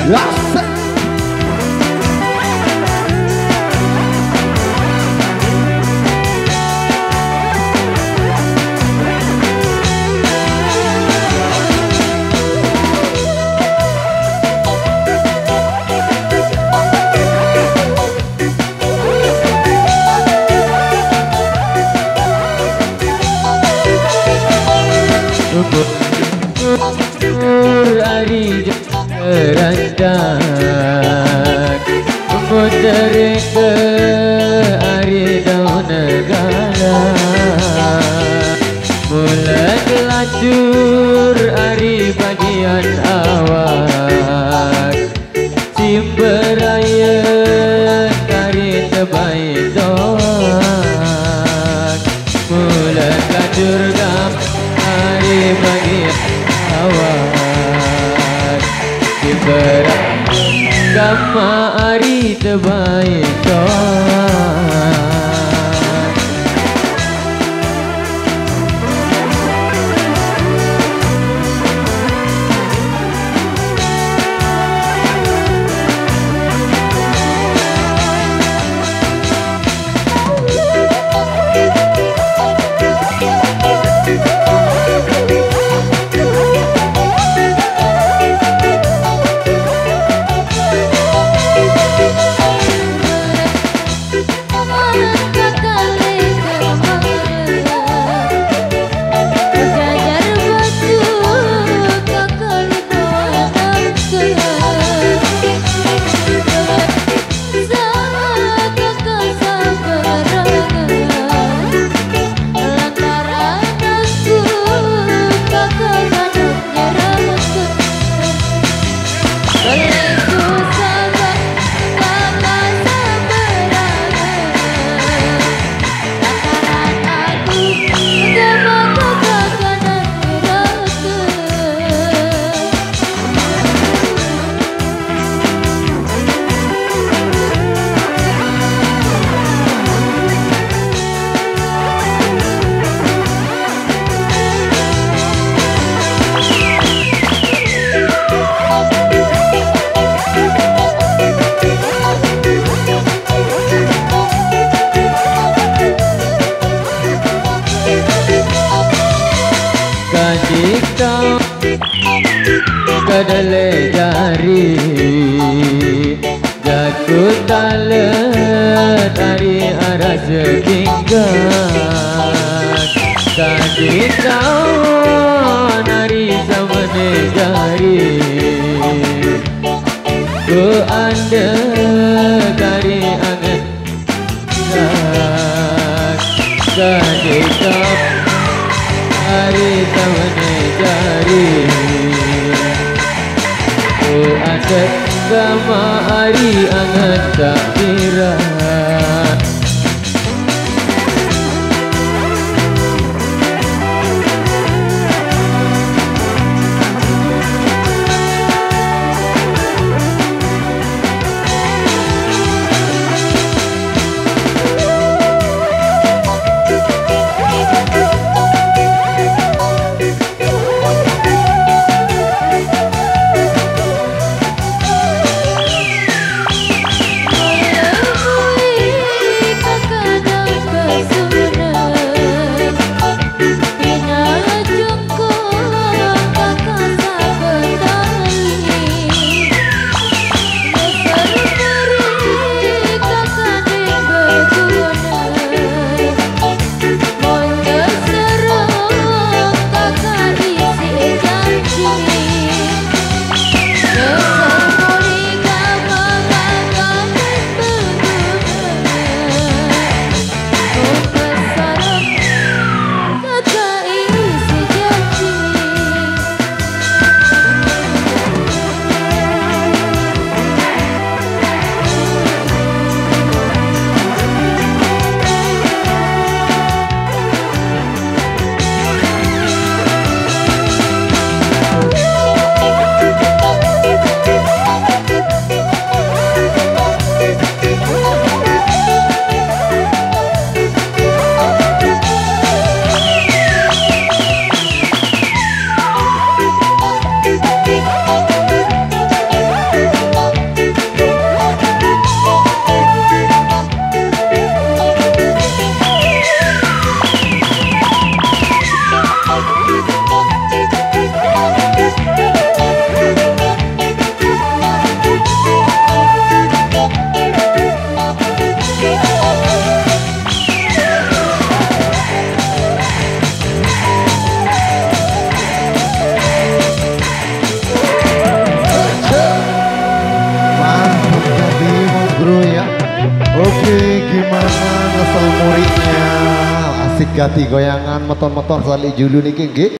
Last hari rendah Puteri ke hari daun negara Mula kelacur hari bagian awal Cimberaya hari terbaik doang Mula kelacur gam hari bagian awal Gama hari terbaik doang Kau kadale jari Jaku talet hari arah setingkat Kadi kau nari samane jari Ku anda kari angan Kadi kau hari samane jari Ku anda gama hari angan tak kira gimana ngesel muridnya? Asik gati goyangan motor-motor sali julu niki nggih.